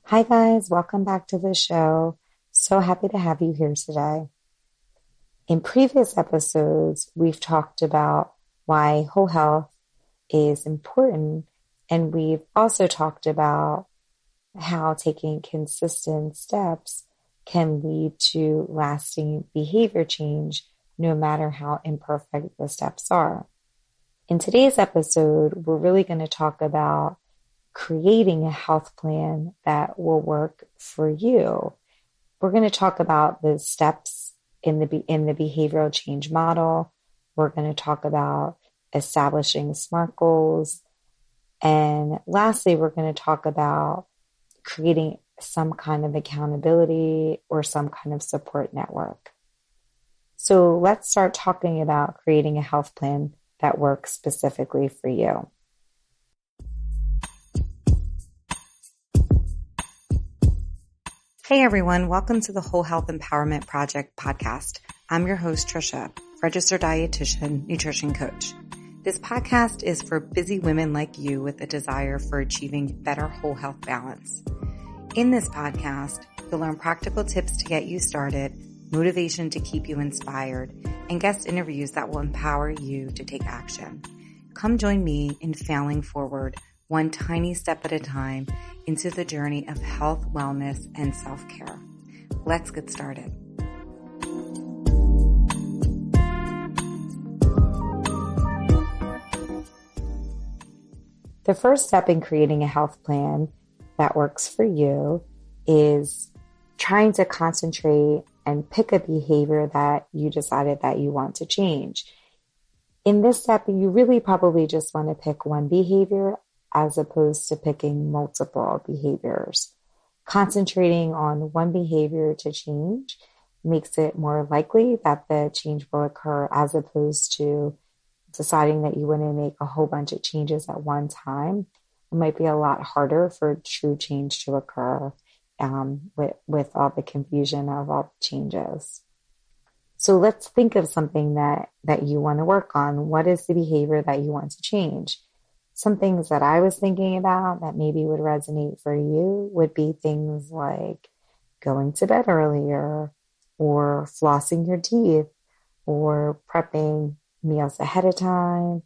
Hi, guys. Welcome back to the show. So happy to have you here today. In previous episodes, we've talked about why whole health is important, and we've also talked about how taking consistent steps can lead to lasting behavior change, no matter how imperfect the steps are. In today's episode, we're really going to talk about creating a health plan that will work for you. We're going to talk about the steps in the behavioral change model. We're going to talk about establishing SMART goals. And lastly, we're going to talk about creating some kind of accountability or some kind of support network. So let's start talking about creating a health plan that works specifically for you. Hey everyone, welcome to the Whole Health Empowerment Project podcast. I'm your host, Trisha, registered dietitian, nutrition coach. This podcast is for busy women like you with a desire for achieving better whole health balance. In this podcast, you'll learn practical tips to get you started, motivation to keep you inspired, and guest interviews that will empower you to take action. Come join me in failing forward, one tiny step at a time, into the journey of health, wellness, and self-care. Let's get started. The first step in creating a health plan that works for you is trying to concentrate and pick a behavior that you decided that you want to change. In this step, you really probably just want to pick one behavior as opposed to picking multiple behaviors. Concentrating on one behavior to change makes it more likely that the change will occur as opposed to deciding that you want to make a whole bunch of changes at one time. It might be a lot harder for true change to occur with all the confusion of all the changes. So let's think of something that you want to work on. What is the behavior that you want to change? Some things that I was thinking about that maybe would resonate for you would be things like going to bed earlier, or flossing your teeth, or prepping meals ahead of time,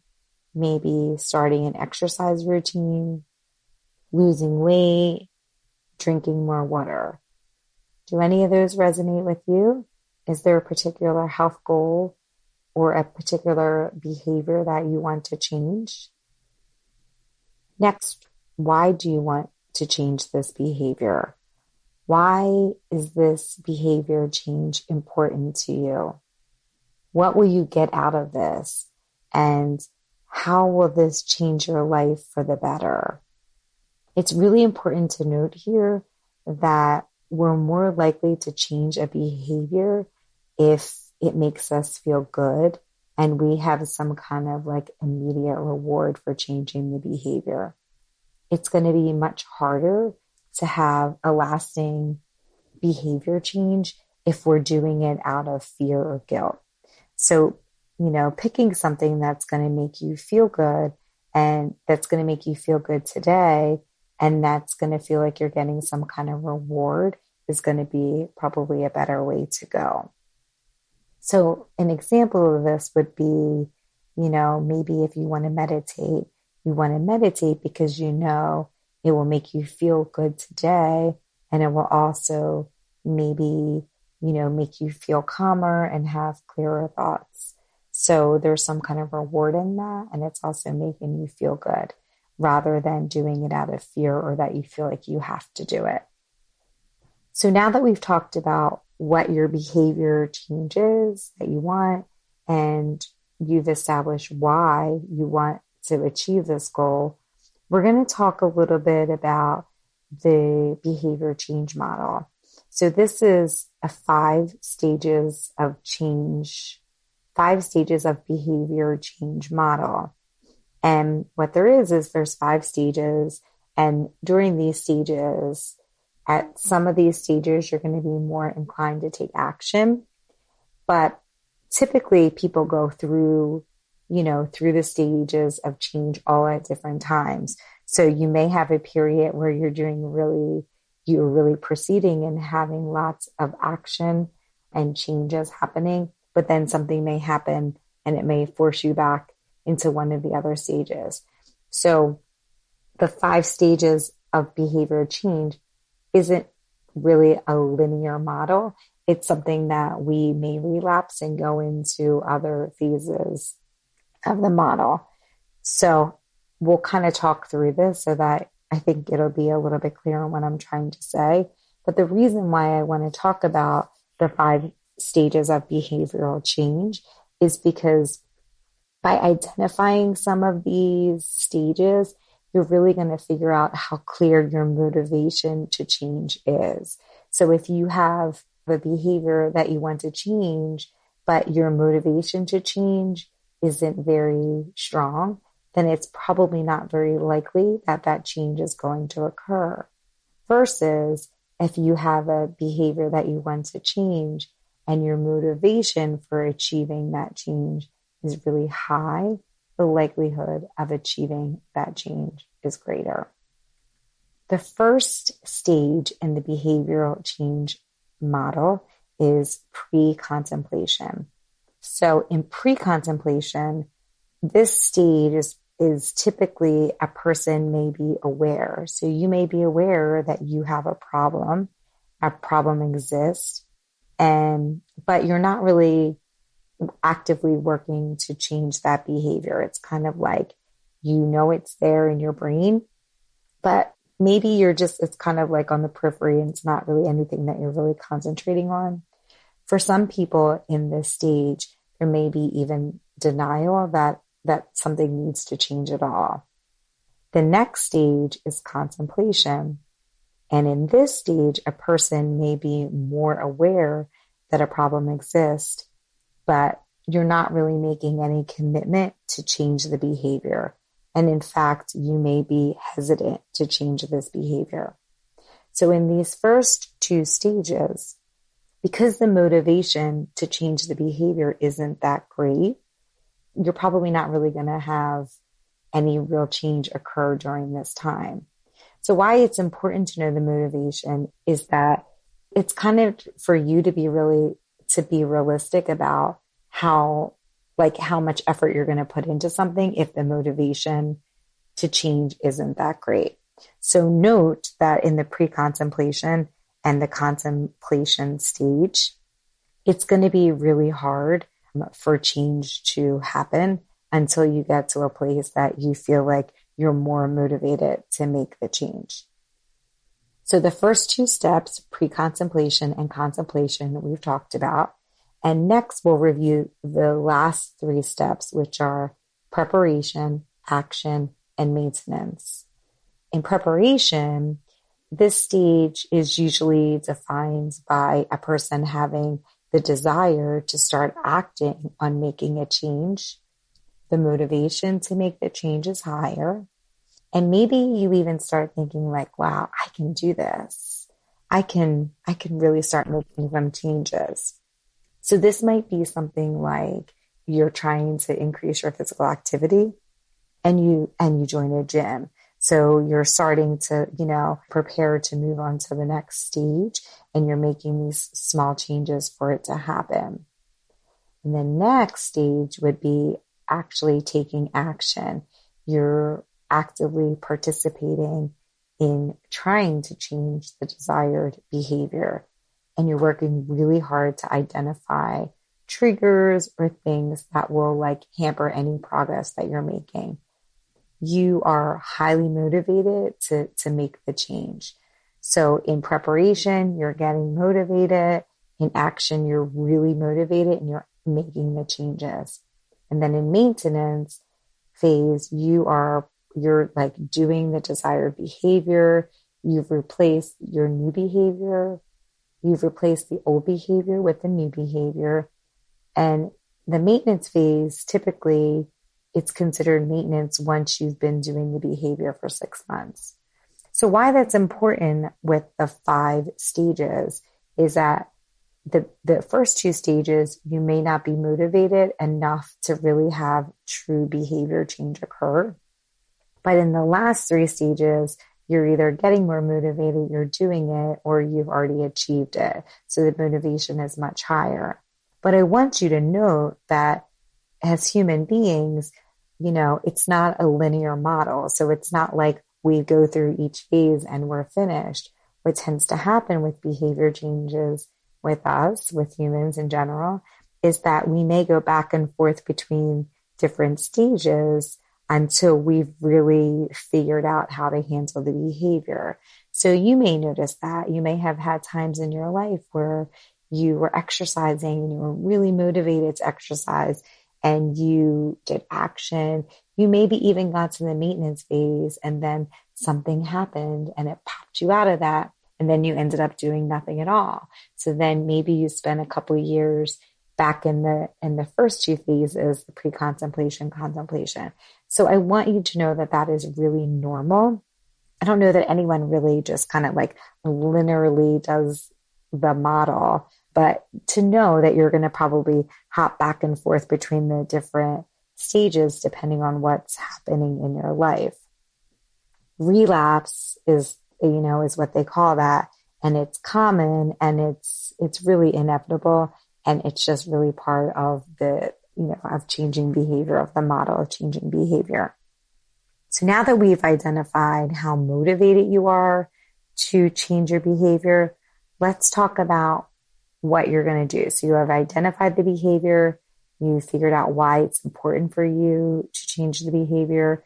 maybe starting an exercise routine, losing weight, drinking more water. Do any of those resonate with you? Is there a particular health goal or a particular behavior that you want to change? Next, why do you want to change this behavior? Why is this behavior change important to you? What will you get out of this? And how will this change your life for the better? It's really important to note here that we're more likely to change a behavior if it makes us feel good and we have some kind of like immediate reward for changing the behavior. It's going to be much harder to have a lasting behavior change if we're doing it out of fear or guilt. So, picking something that's going to make you feel good and that's going to make you feel good today, and that's going to feel like you're getting some kind of reward is going to be probably a better way to go. So an example of this would be, maybe if you want to meditate because it will make you feel good today, and it will also maybe, make you feel calmer and have clearer thoughts. So there's some kind of reward in that, and it's also making you feel good rather than doing it out of fear or that you feel like you have to do it. So now that we've talked about what your behavior changes that you want, and you've established why you want to achieve this goal, we're going to talk a little bit about the behavior change model. So this is a 5 stages of behavior change model. And what there is there's 5 stages. And during these stages, at some of these stages, you're going to be more inclined to take action. But typically people go through the stages of change all at different times. So you may have a period where you're doing really, you're really proceeding and having lots of action and changes happening, but then something may happen and it may force you back into one of the other stages. So the 5 stages of behavior change isn't really a linear model. It's something that we may relapse and go into other phases of the model. So we'll kind of talk through this so that I think it'll be a little bit clearer on what I'm trying to say. But the reason why I want to talk about the 5 stages of behavioral change is because by identifying some of these stages, you're really going to figure out how clear your motivation to change is. So if you have a behavior that you want to change, but your motivation to change isn't very strong, then it's probably not very likely that that change is going to occur. Versus if you have a behavior that you want to change and your motivation for achieving that change is really high, the likelihood of achieving that change is greater. The first stage in the behavioral change model is pre-contemplation. So in pre-contemplation, this stage is typically a person may be aware. So you may be aware that you have a problem exists, but you're not really actively working to change that behavior. It's kind of like, you know, it's there in your brain, but maybe it's kind of like on the periphery and it's not really anything that you're really concentrating on. For some people in this stage, there may be even denial that something needs to change at all. The next stage is contemplation. And in this stage, a person may be more aware that a problem exists, but you're not really making any commitment to change the behavior. And in fact, you may be hesitant to change this behavior. So in these first 2 stages, because the motivation to change the behavior isn't that great, you're probably not really going to have any real change occur during this time. So why it's important to know the motivation is that it's kind of for you to be realistic about how much effort you're going to put into something if the motivation to change isn't that great. So note that in the pre-contemplation and the contemplation stage, it's going to be really hard for change to happen until you get to a place that you feel like you're more motivated to make the change. So the first 2 steps, pre-contemplation and contemplation, we've talked about. And next we'll review the last 3 steps, which are preparation, action, and maintenance. In preparation, this stage is usually defined by a person having the desire to start acting on making a change. The motivation to make the change is higher. And maybe you even start thinking like, wow, I can do this. I can really start making some changes. So this might be something like you're trying to increase your physical activity and you join a gym. So you're starting to, prepare to move on to the next stage and you're making these small changes for it to happen. And the next stage would be actually taking action. You're actively participating in trying to change the desired behavior. And you're working really hard to identify triggers or things that will hamper any progress that you're making. You are highly motivated to make the change. So in preparation, you're getting motivated. In action, you're really motivated and you're making the changes. And then in maintenance phase, you're doing the desired behavior. You've replaced your new behavior. You've replaced the old behavior with the new behavior. And the maintenance phase, typically, it's considered maintenance once you've been doing the behavior for 6 months. So why that's important with the 5 stages is that the first 2 stages, you may not be motivated enough to really have true behavior change occur. But in the last 3 stages, you're either getting more motivated, you're doing it, or you've already achieved it. So the motivation is much higher. But I want you to note that as human beings, it's not a linear model. So it's not like we go through each phase and we're finished. What tends to happen with behavior changes with us, with humans in general, is that we may go back and forth between different stages until we've really figured out how to handle the behavior. So you may notice that you may have had times in your life where you were exercising and you were really motivated to exercise and you did action. You maybe even got to the maintenance phase and then something happened and it popped you out of that. And then you ended up doing nothing at all. So then maybe you spent a couple of years back in the first two phases, the pre-contemplation, contemplation. So I want you to know that that is really normal. I don't know that anyone really just kind of like linearly does the model, but to know that you're going to probably hop back and forth between the different stages depending on what's happening in your life. Relapse is what they call that. And it's common and it's really inevitable. And it's just really part of of changing behavior, of the model of changing behavior. So now that we've identified how motivated you are to change your behavior, let's talk about what you're going to do. So you have identified the behavior. You figured out why it's important for you to change the behavior.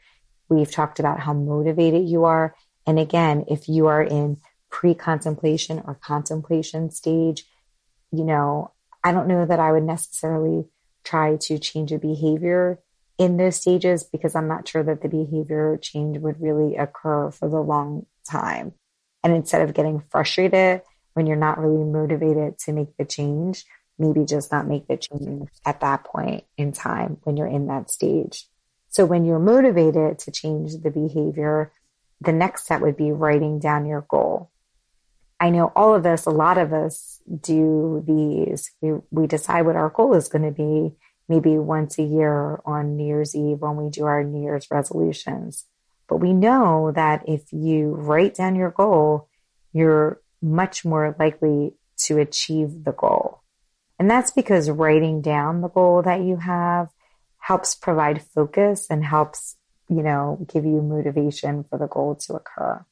We've talked about how motivated you are. And again, if you are in pre-contemplation or contemplation stage, I don't know that I would necessarily try to change a behavior in those stages because I'm not sure that the behavior change would really occur for the long time. And instead of getting frustrated when you're not really motivated to make the change, maybe just not make the change at that point in time when you're in that stage. So when you're motivated to change the behavior, the next step would be writing down your goal. I know a lot of us do these. We decide what our goal is going to be maybe once a year on New Year's Eve when we do our New Year's resolutions. But we know that if you write down your goal, you're much more likely to achieve the goal. And that's because writing down the goal that you have helps provide focus and helps, give you motivation for the goal to occur.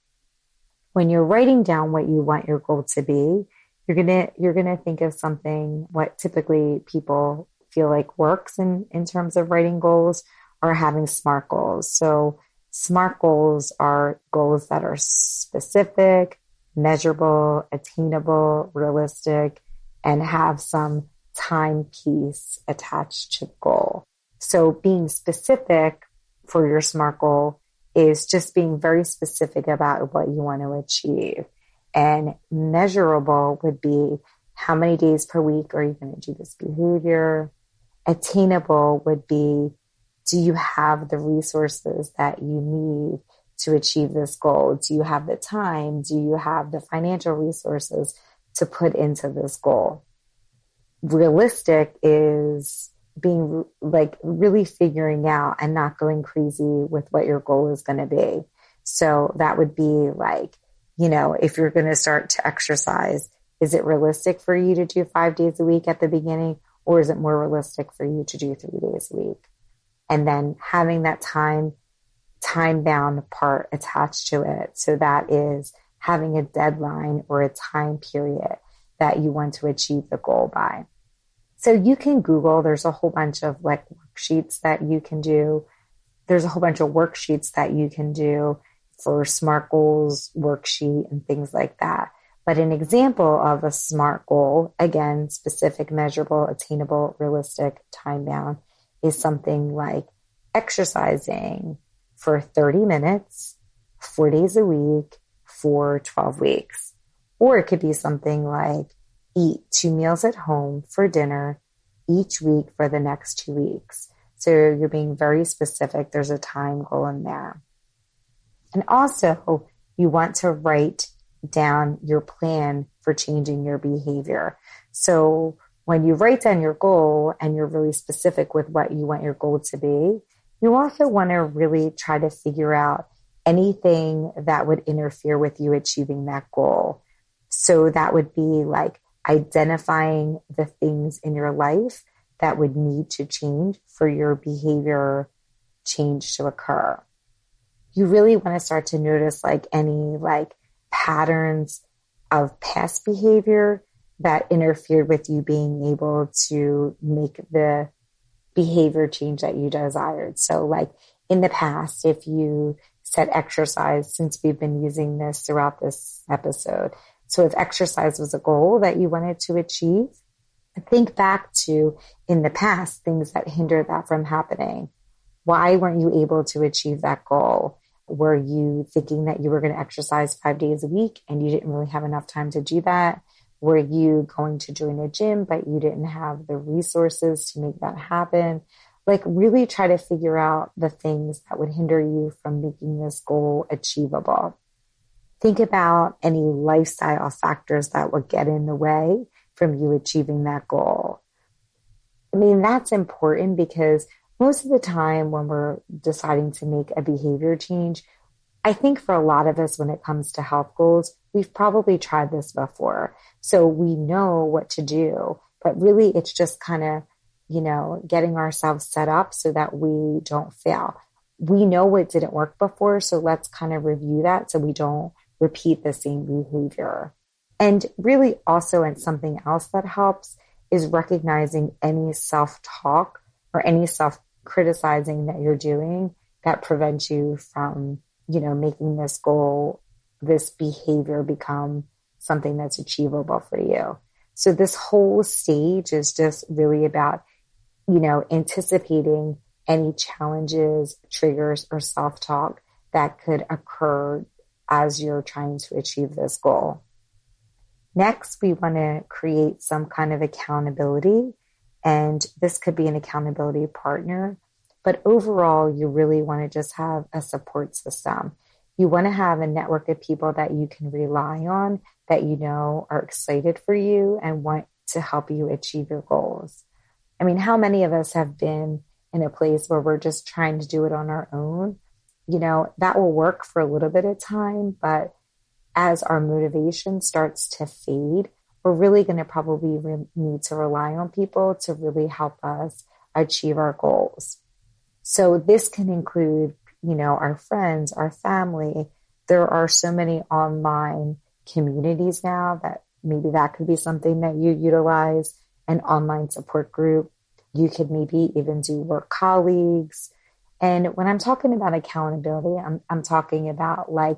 When you're writing down what you want your goal to be, you're gonna think of something what typically people feel like works in terms of writing goals or having SMART goals. So SMART goals are goals that are specific, measurable, attainable, realistic, and have some time piece attached to the goal. So being specific for your SMART goal is just being very specific about what you want to achieve. And measurable would be how many days per week are you going to do this behavior? Attainable would be, do you have the resources that you need to achieve this goal? Do you have the time? Do you have the financial resources to put into this goal? Realistic is being like really figuring out and not going crazy with what your goal is going to be. So that would be like, if you're going to start to exercise, is it realistic for you to do 5 days a week at the beginning, or is it more realistic for you to do 3 days a week? And then having that time bound part attached to it. So that is having a deadline or a time period that you want to achieve the goal by. So you can Google, there's a whole bunch of like worksheets that you can do. There's a whole bunch of worksheets that you can do for SMART goals worksheet and things like that. But an example of a SMART goal, again, specific, measurable, attainable, realistic, time bound, is something like exercising for 30 minutes, 4 days a week for 12 weeks. Or it could be something like eat 2 meals at home for dinner each week for the next 2 weeks. So you're being very specific. There's a time goal in there. And also, you want to write down your plan for changing your behavior. So when you write down your goal and you're really specific with what you want your goal to be, you also want to really try to figure out, anything that would interfere with you achieving that goal. So that would be like identifying the things in your life that would need to change for your behavior change to occur. You really want to start to notice like any like patterns of past behavior that interfered with you being able to make the behavior change that you desired. So like in the past, if you said exercise, since we've been using this throughout this episode. So if exercise was a goal that you wanted to achieve, think back to in the past, things that hindered that from happening. Why weren't you able to achieve that goal? Were you thinking that you were going to exercise 5 days a week and you didn't really have enough time to do that? Were you going to join a gym, but you didn't have the resources to make that happen? Like really try to figure out the things that would hinder you from making this goal achievable. Think about any lifestyle factors that would get in the way from you achieving that goal. I mean, that's important because most of the time when we're deciding to make a behavior change, I think for a lot of us, when it comes to health goals, we've probably tried this before. So we know what to do, but really it's just kind of, getting ourselves set up so that we don't fail. We know what didn't work before, so let's kind of review that so we don't repeat the same behavior. And really also, and something else that helps is recognizing any self-talk or any self-criticizing that you're doing that prevents you from, making this goal, this behavior become something that's achievable for you. So this whole stage is just really about, anticipating any challenges, triggers, or self-talk that could occur as you're trying to achieve this goal. Next, we want to create some kind of accountability, and this could be an accountability partner. But overall, you really want to just have a support system. You want to have a network of people that you can rely on, that are excited for you and want to help you achieve your goals. I mean, how many of us have been in a place where we're just trying to do it on our own? That will work for a little bit of time, but as our motivation starts to fade, we're really going to probably need to rely on people to really help us achieve our goals. So this can include, our friends, our family. There are so many online communities now that maybe that could be something that you utilize, an online support group. You could maybe even do work colleagues. And when I'm talking about accountability, I'm talking about like,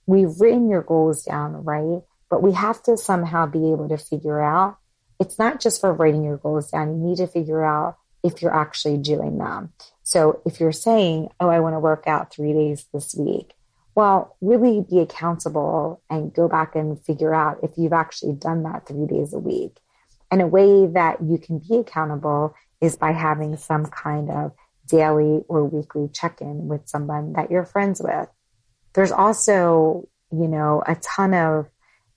we've written your goals down, right? But we have to somehow be able to figure out, it's not just for writing your goals down. You need to figure out if you're actually doing them. So if you're saying, I want to work out 3 days this week, well, really be accountable and go back and figure out if you've actually done that 3 days a week. And a way that you can be accountable is by having some kind of daily or weekly check-in with someone that you're friends with. There's also, a ton of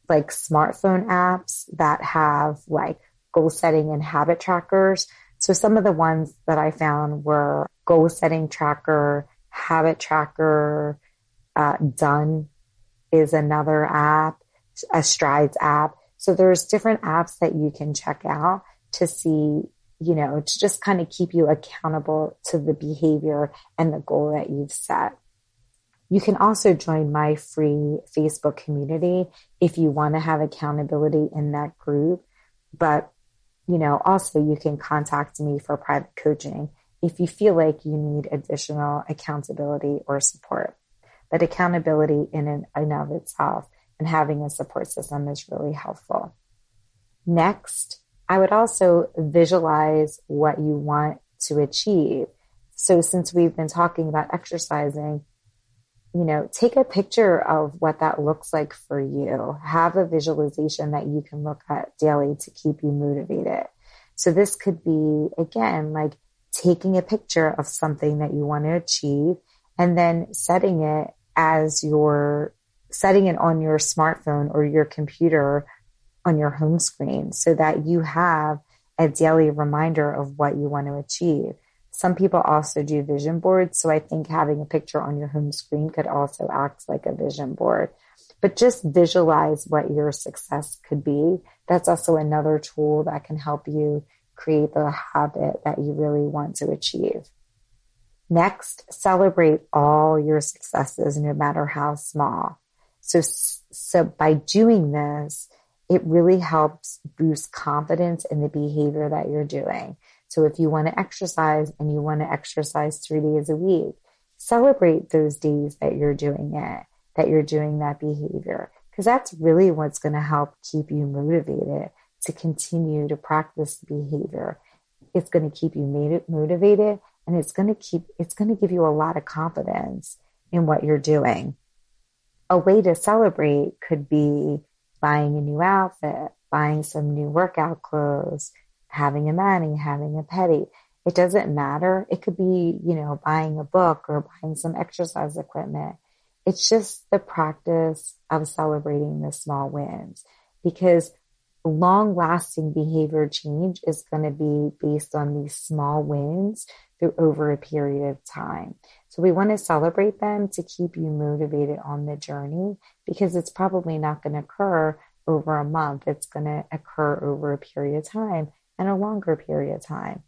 like smartphone apps that have like goal setting and habit trackers. So some of the ones that I found were goal setting tracker, habit tracker, Done is another app, a Strides app. So there's different apps that you can check out to see, to just kind of keep you accountable to the behavior and the goal that you've set. You can also join my free Facebook community if you want to have accountability in that group. But, also you can contact me for private coaching if you feel like you need additional accountability or support. But accountability in and of itself and having a support system is really helpful. Next, I would also visualize what you want to achieve. So since we've been talking about exercising, take a picture of what that looks like for you. Have a visualization that you can look at daily to keep you motivated. So this could be, again, like taking a picture of something that you want to achieve and then setting it on your smartphone or your computer on your home screen so that you have a daily reminder of what you want to achieve. Some people also do vision boards. So I think having a picture on your home screen could also act like a vision board. But just visualize what your success could be. That's also another tool that can help you create the habit that you really want to achieve. Next, celebrate all your successes, no matter how small. So by doing this, it really helps boost confidence in the behavior that you're doing. So if you want to exercise and you want to exercise 3 days a week, celebrate those days that you're doing it, that you're doing that behavior, because that's really what's going to help keep you motivated to continue to practice the behavior. It's going to keep you motivated, and it's going to give you a lot of confidence in what you're doing. A way to celebrate could be buying a new outfit, buying some new workout clothes, having a mani, having a pedi. It doesn't matter. It could be, buying a book or buying some exercise equipment. It's just the practice of celebrating the small wins, because long-lasting behavior change is going to be based on these small wins through over a period of time. So we want to celebrate them to keep you motivated on the journey, because it's probably not going to occur over a month. It's going to occur over a period of time and a longer period of time.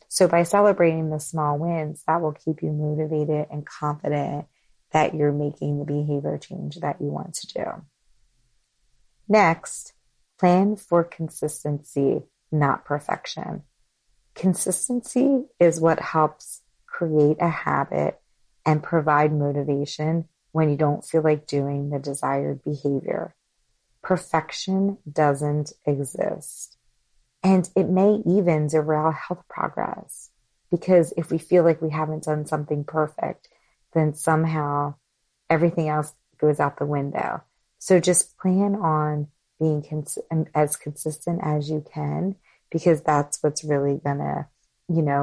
So by celebrating the small wins, that will keep you motivated and confident that you're making the behavior change that you want to do. Next, plan for consistency, not perfection. Consistency is what helps create a habit and provide motivation when you don't feel like doing the desired behavior. Perfection doesn't exist. And it may even derail health progress, because if we feel like we haven't done something perfect, then somehow everything else goes out the window. So just plan on being as consistent as you can, because that's what's really gonna,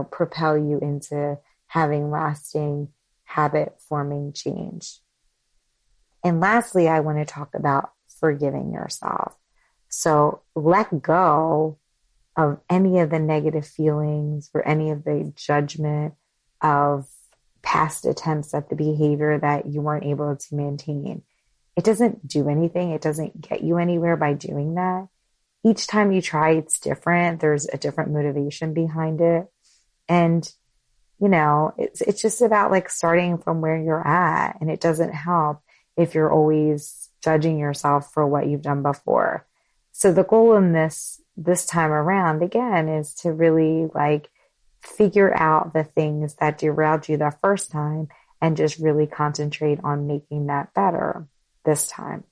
propel you into having lasting habit forming change. And lastly, I want to talk about forgiving yourself. So let go of any of the negative feelings or any of the judgment of past attempts at the behavior that you weren't able to maintain. It doesn't do anything. It doesn't get you anywhere by doing that. Each time you try, it's different. There's a different motivation behind it. And, it's just about like starting from where you're at. And it doesn't help if you're always judging yourself for what you've done before. So the goal in this time around, again, is to really figure out the things that derailed you the first time and just really concentrate on making that better this time.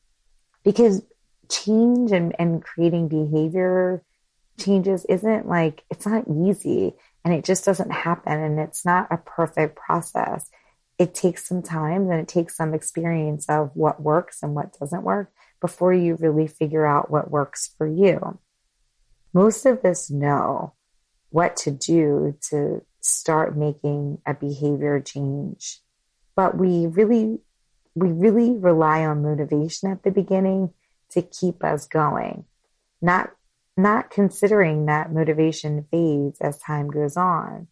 Because change and creating behavior changes isn't it's not easy, and it just doesn't happen, and it's not a perfect process. It takes some time and it takes some experience of what works and what doesn't work before you really figure out what works for you. Most of us know what to do to start making a behavior change, but we really rely on motivation at the beginning to keep us going, not considering that motivation fades as time goes on.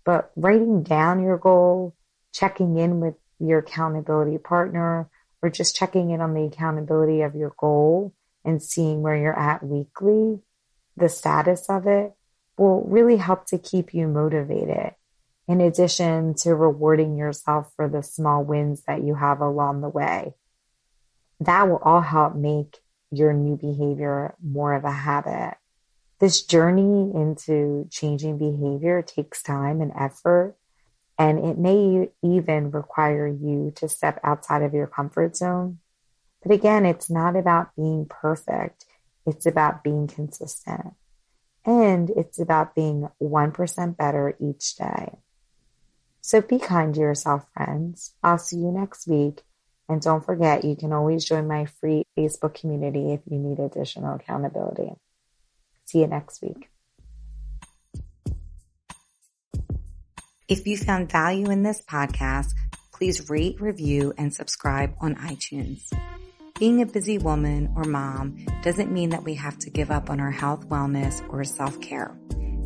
But writing down your goal, checking in with your accountability partner, or just checking in on the accountability of your goal and seeing where you're at weekly, the status of it, will really help to keep you motivated, in addition to rewarding yourself for the small wins that you have along the way. That will all help make your new behavior more of a habit. This journey into changing behavior takes time and effort, and it may even require you to step outside of your comfort zone. But again, it's not about being perfect. It's about being consistent. And it's about being 1% better each day. So be kind to yourself, friends. I'll see you next week. And don't forget, you can always join my free Facebook community if you need additional accountability. See you next week. If you found value in this podcast, please rate, review, and subscribe on iTunes. Being a busy woman or mom doesn't mean that we have to give up on our health, wellness, or self-care.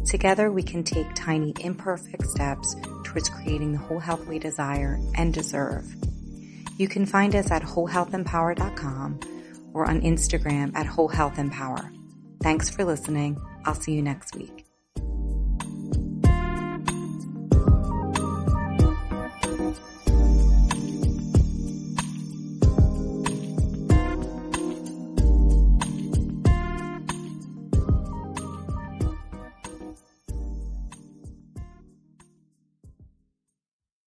Together, we can take tiny, imperfect steps towards creating the whole health we desire and deserve. You can find us at wholehealthempower.com or on Instagram at wholehealthempower. Thanks for listening. I'll see you next week.